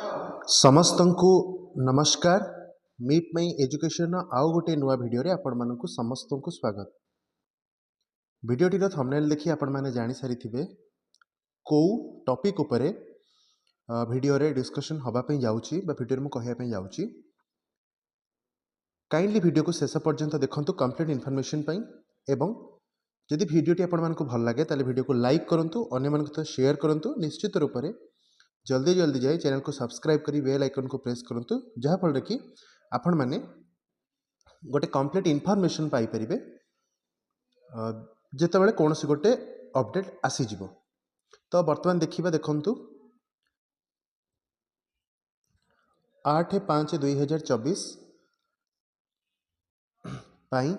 समस्तंकु नमस्कार। मीट मई एजुकेशन आउ गोटे नुआ भिडियो रे आपण मानकु समस्तंकु स्वागत। भिडियोटीर थंबनेल देखि आपण माने जानि सारिथिबे को टॉपिक उपरे भिडियो रे डिस्कशन हबा पई जाउची बा भिडियो रे मु कहिया पई जाउची। काइंडली भिडियो को शेष पर्यंत देखंतु कंप्लीट इन्फॉर्मेशन पई एवं जदि भिडियोटी आपण मानकु भल लागे ताले भिडियो को लाइक करंतु, अन्य मानकु तो शेयर करंतु। निश्चित रूप से जल्दी जल्दी जाए चैनल को सब्सक्राइब करी बेल आइकन को प्रेस करंतु, जहाँ फल कि आपण माने गोटे कंप्लीट इन्फॉर्मेशन पाई परिबे जेतेबेले कोनोसी गोटे अपडेट आसी जिवो। तो वर्तमान देखिबा देखंतु 8/5/2024 पाई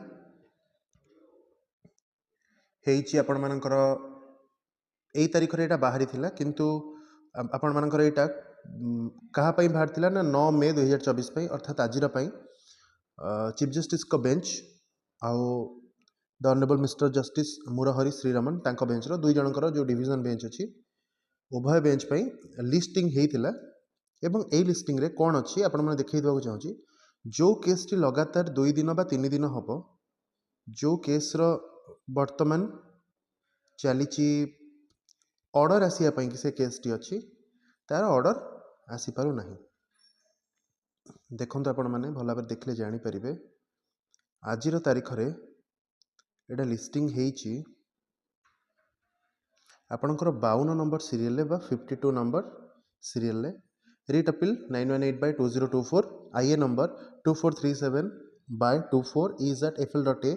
हेइची आपण मानकर एई तारिख रे एटा बाहरी थिला, किंतु आपण मानकर एटा कहा पई बाहर थिला ना 9 मे 2024 पई, अर्थात आजिर पई चीफ जस्टिस को बेंच आउ the honourable mister justice Murhari श्रीरमन तांको बेंच रो दुई जनकर जो डिवीजन बेंच अछि उभय बेंच पई लिस्टिंग हेइथिला। एवं एई लिस्टिंग रे कोन अछि आपण माने देखै दिबाक चाहूची। जो केस टी लगातार 2 दिन बा 3 दिन हबो, जो केस रो वर्तमान चलीची ऑर्डर आसिया पई कि से केस टी अछि तार ऑर्डर आसी पारु नाही। देखंतु आपण माने भला भाबरे देखले जानि परिबे आजिर तारिख रे एटा लिस्टिंग हेइची आपणकर 52 नंबर सीरियल बा 52 number serial writ appeal 918/2024 IA number 2437/24 is at FL.A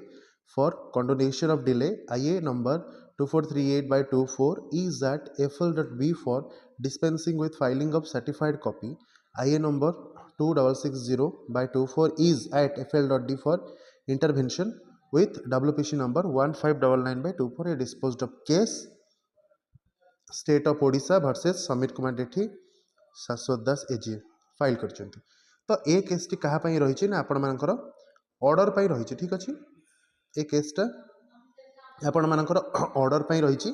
for condonation of delay। IA number 2438/24 is at FL.B for dispensing with filing of certified copy। IA number 2660/24 is at FL.D for intervention with WPC number 1599/24 a disposed of case state of Odisha versus Samir Kumar डेठी शाश्वत दास एजी file करछन्ती। तो ए case T कहा पई रहिछि ना आपण मानकर order पई रहिछि। ठीक अछि, ए केस टा आपण मानकर ऑर्डर पई रहिछि।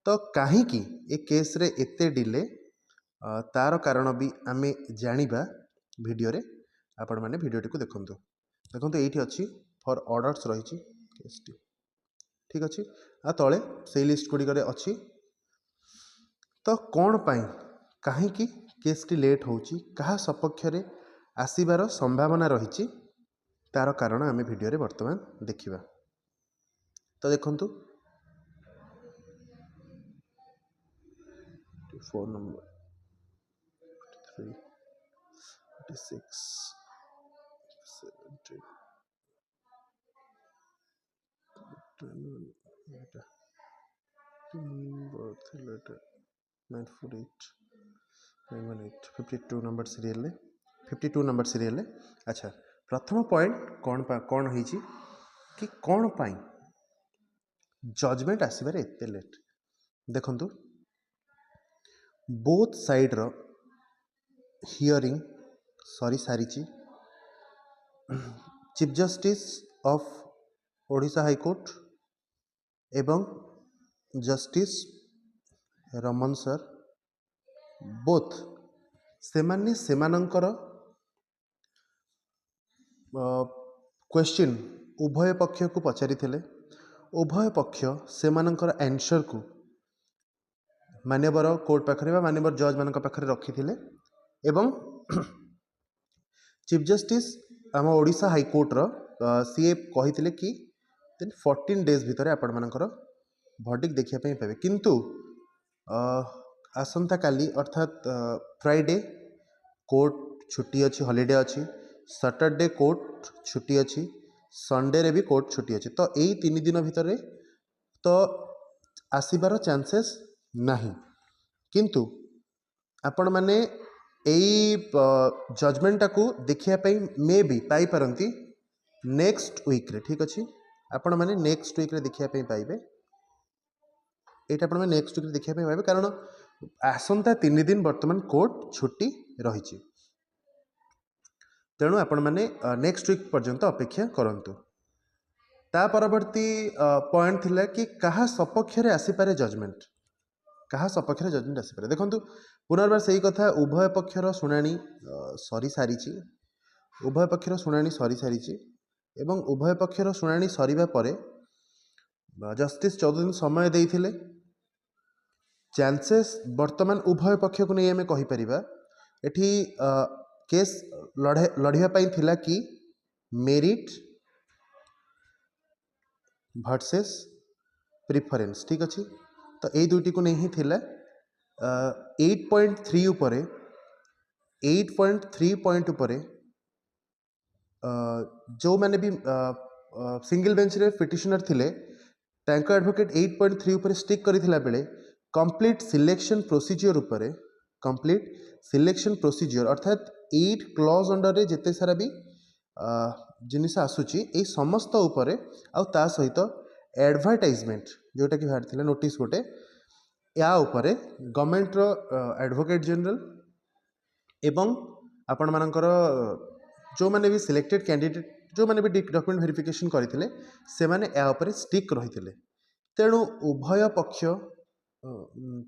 तो काहे कि ए केस रे एते डिले तार कारण भी आमे जानिबा वीडियो रे। आपण माने वीडियो टी को देखंतु देखंतु एठी अछि फॉर ऑर्डर्स रहिछि केस टी। ठीक अछि, आ तळे सेही लिस्ट गुडी करे अछि। तो कौन पाई कहीं की केस टी लेट होची, कहा सपक्ष रे आसीबार संभावना रही तार कारण आमे वीडियो रे वर्तमान देखिबा। तो देखंतु 4 number 3 46 17 948 918 52 number serial 52 number serial. अच्छा, प्रथम पॉइंट कौन होइछि कि कौन पाई जजमेंट आसीबारे एते लेट। देखंतु बोथ साइड रो हियरिंग सरी सारिछि। Chief justice of Odisha high court एवं जस्टिस रमन सर बोथ सेमाने सेमानंकर क्वेश्चन उभय पक्ष को पचारि थिले। उभय पक्ष सेमानंकर आंसर को मान्यवर कोर्ट पाखरे बा मान्यवर जज मानक पाखरे रखी थिले एवं चीफ जस्टिस आम ओडिशा हाई कोर्ट रो सीए कहिथिले कि 14 डेज भितर आपण मानकर वर्डिक्ट देखिया पई पाबे। किंतु आसंता काली अर्थात फ्राइडे कोर्ट छुट्टी अच्छी, हॉलिडे अच्छी, सैटरडे कोर्ट छुट्टी अच्छी, संडे रे भी कोर्ट छुट्टी अच्छी। तो यही 3 दिन भितर तो आसीबार चांसेस नहीं, किंतु आपण माने एई जजमेंट को देखिया पई मे भी पाई परंती नेक्स्ट वीक रे। ठीक अछि, आपण माने नेक्स्ट वीक रे देखिया पई पाइबे। एटा आपण माने नेक्स्ट वीक रे देखिया पई पाइबे कारण आसंता 3 दिन वर्तमान कोर्ट छुट्टी रही। तेणु आपण माने नेक्स्ट वीक पर्यंत अपेक्षा करंतु। ता परवर्ती पॉइंट थिला कि कहा सपक्ष रे आसी पारे जजमेंट, कहा सपक्ष रे जजमेंट आसी पारे। देखंतु पुनर्बार सही कथा उभय पक्षर शुणाणी सरी सारी उभय पक्षर शुणाणी सरी सारी एवं उभय पक्षर शुणाणी सरीबा परे जस्टिस 14 दिन समय देइथिले चांसेस वर्तमान उभय पक्ष को नहीं आम कहीपर एठी केस लड़ाई थिला कि मेरिट वर्सेस प्रिफरेंस ठीक अच्छे तो यही दुईटी को नहीं ही थिला 8.3 उपरे 8.3 पॉइंट उपरे जो मैंने भी सिंगल बेंच रे पिटिशनर थिले तांको एडवोकेट 8.3 उपरे स्टिक करिथिला बेले कंप्लीट सिलेक्शन प्रोसीजर उपरे कंप्लीट सिलेक्शन प्रोसीजर अर्थात 8 क्लॉज अंडर रे जेते सारा भी जिनिस आसुची ए समस्त उपरे आ ता सहित एडवर्टाइजमेंट जोटा कि बाहर थिला नोटिस गोटे या उपरे गवर्नमेंट रो एडवोकेट जनरल एवं आपण मानकर जो माने भी सिलेक्टेड कैंडिडेट जो माने भी डॉक्यूमेंट वेरिफिकेशन करथिले से माने या उपरे स्टिक रहिथिले तेणु उभय पक्ष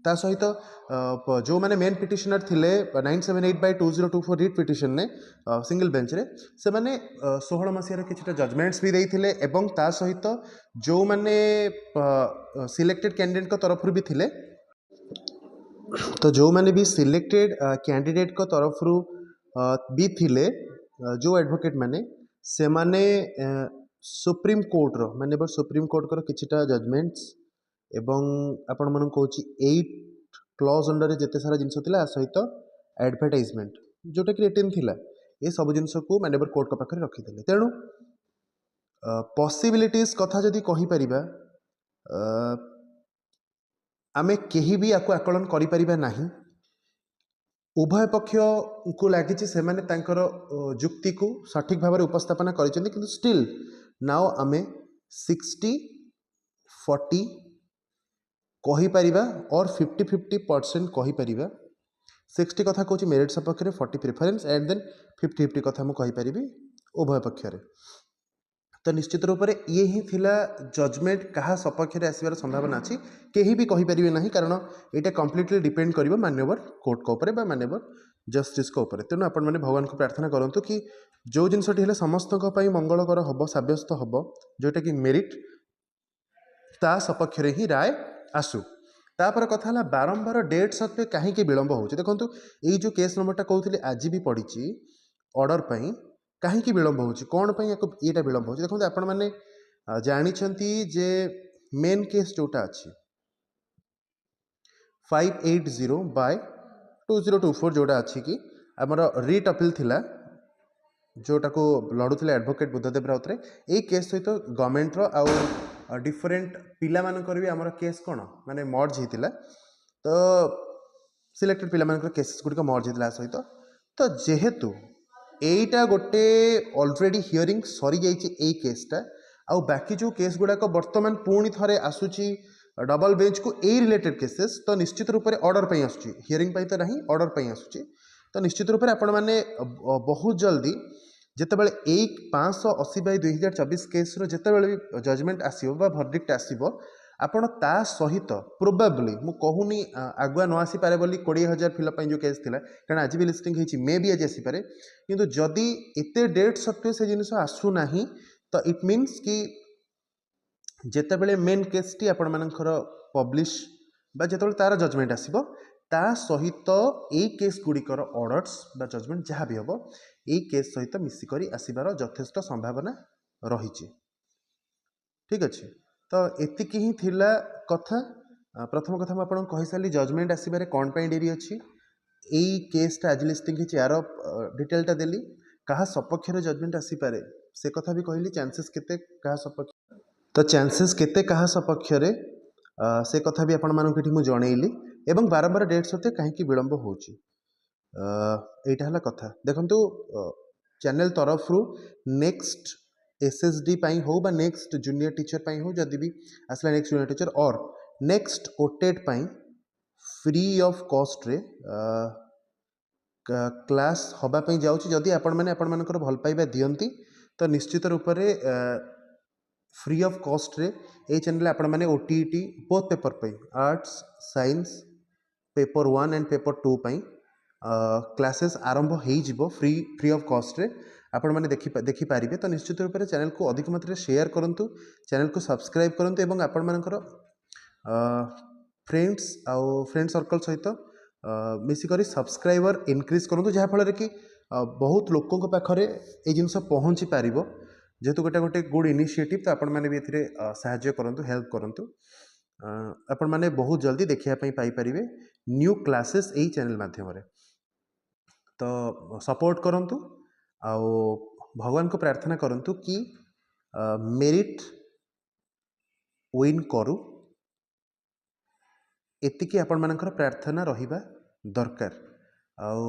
ता सहित जो माने मेन पिटिशनर थिले 978/2024 रिट पिटिशन ने सिंगल बेंच रे से माने 16 मसिया किछटा जजमेंट्स भी देइथिले एवं ता सहित जो माने सिलेक्टेड कैंडिडेट को तरफ भी थिले तो जो माने भी सिलेक्टेड कैंडिडेट को तरफ भी थिले जो एडवोकेट माने से माने सुप्रीम कोर्ट रो माने सुप्रीम कोर्ट को किछटा जजमेंट्स एवं आपण मन कहूँ 8 क्लॉज अंडर जिते सारा जिनस सहित एडवर्टाइजमेंट जोटा कि रिटेन थिला ये सब जिनस को माननीय कोर्ट का पाखे रखी तेणु पॉसिबिलिटीज कथा जदि कहीपर आमे केही भी आपको आकलन करिपरिबा नाही उभय पक्ष को लगी से माने तांकर जुक्ति को सठिक भाव में उपस्थापना करिसेंती किंतु स्टिल नाउ आमे 60-40 कहीपरिबा और 50-50% कहीपरिबा 60 कथा कहूँ मेरिट सपक्ष 40 प्रिफरेंस एंड देन 50-50 कथा मुझे कहीपरि उभय पक्षरे तो निश्चित रूप से ये ही थिला जजमेंट कहा सपक्ष आसबार संभावना अच्छी कहीं भी कहीपरि ना कारण यहाँ कम्प्लीटली डिपेंड कर मान्यवर कोर्ट को ऊपर मान्यवर जस्टिस को ऊपर तेणु आपण मैंने भगवान को प्रार्थना करूँ कि जो जिनसटी है समस्त मंगलकर हम सब्यस्त हम जोटा कि मेरिट ता सपक्ष ही राय आसू तापर कथा है बारंबार डेट सत्वे कहीं विलंब हो देखो ये जो केस नंबरटा कहते आज भी पड़ी ऑर्डर पर कहीं विलंब हो कौन पर यहाँ विलंब हो देखो आपण मैंने जानते जे मेन केस जोटा अच्छी 580/2024 जोटा अच्छी कि आमर रिट अपील थिला जोटा को लड़ुले एडवोकेट बुद्धदेव राउतरे यही केस सहित गवर्नमेंट आउ डिफरेंट पिला मानकर भी आमर केस कौन माने मर्ज होता तो सिलेक्टेड पिला मानकर केसेस गुड़िक मर्ज होता सहित तो जेहेतु एटा गोटे ऑलरेडी हियरिंग सरी जाइए केसटा आउ बाकी जो केस गुड़ाक बर्तमान पुणी थे आसूची डबल बेंच को ए रिलेटेड केसेस तो निश्चित रूप से ऑर्डर पर आसूची हियरिंग तो नहीं ऑर्डर पर आसूची तो निश्चित रूप से आपण मैंने बहुत जल्दी जितेबाला 580/2024 केस्र जितेबाला भी जजमेंट आसो भर्डिक्ट आसो आपण ता सहित प्रोबेबली मु कहूनी आगुआ न आसीपे बोली 20,000 फिलअप जो केस थिला कारण आज भी लिस्टिंग होती मे भी आज आसीपे किंतु जदि एते डेट सत्वे से जिनिस आसू नाही तो इट मीन्स कि जितेबाला मेन केस टी आपण मानकर पब्लिश बा जितेबाला तार जजमेंट आसीबो ता सहित ए केस गुड़िकर ऑर्डर्स बा जजमेंट जहाँ भी हम ये केस सहित मिसिक आसबार यथेष्ट संभावना रही ठीक अच्छे तो एतिक ही थिला कथा प्रथम कथा मुझे कही सारी जजमेंट आसबार कौन पर डेरी अच्छी यही केसटा आज लिस्टिंग होती यार डिटेलटा देली क्या सपक्ष जजमेंट आसीपे से कथा भी कहली चांसेस केते क्या सपक्ष तो चांसेस केते क्या सपक्ष से कथा भी आपण मानक मुझे जनइली एवं बारंबार डेट सत्वे कहीं विलंब होची एटा हला कथा देखंतु चैनल तरफ रु नेक्स्ट एसएसडी पाई हो बा नेक्स्ट जूनियर टीचर पाई हो जदि भी आसला नेक्स्ट जूनियर टीचर और नेक्स्ट ओटेट पाई फ्री ऑफ कॉस्ट रे क्लास हबा पाई जाउची जदि आपण माने आपण मानकर भल पाइबा दियंती तो निश्चित रूप से फ्री ऑफ कॉस्ट रे ए चैनल आपण माने ओटीईटी बोथ पेपर पे arts science paper 1 and paper 2 pi classes आरंभ हो फ्री ऑफ कॉस्ट रे आपण मैंने देखी पारिबे। तो निश्चित रूप से चैनल को अधिक मात्रा शेयर करंतु, चैनल को सब्सक्राइब करंतु एवं आपण मानकर फ्रेंड सर्कल सहित मिसिकरी सब्सक्राइबर इनक्रीज करंतु, जहाँ फल कि बहुत लोकों पाखरे ये जिनस पहुँची पार, जेहेतु गोटे गोटे गुड इनिशिएटिव। तो आपण मैंने भी एथिरे साहाय्य करंतु, हेल्प करंतु। आपण मैंने बहुत जल्दी देखिया पाई पारिबे न्यू क्लासेस यही चैनल माध्यम। तो सपोर्ट करंतु आउ भगवान को प्रार्थना करंतु कि मेरिट विन करू, एतिकी आपण मानकर प्रार्थना रहिबा दरकार। आउ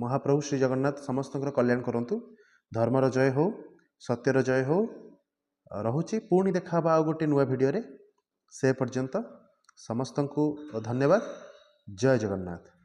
महाप्रभु श्री जगन्नाथ समस्तଙ୍କର कल्याण करंतु। धर्मर जय हो, सत्यर जय हो। रहुची पुणी देखा आ गोटे नुआ भिडियो रे। से पर्यंत समस्त को धन्यवाद। जय जगन्नाथ।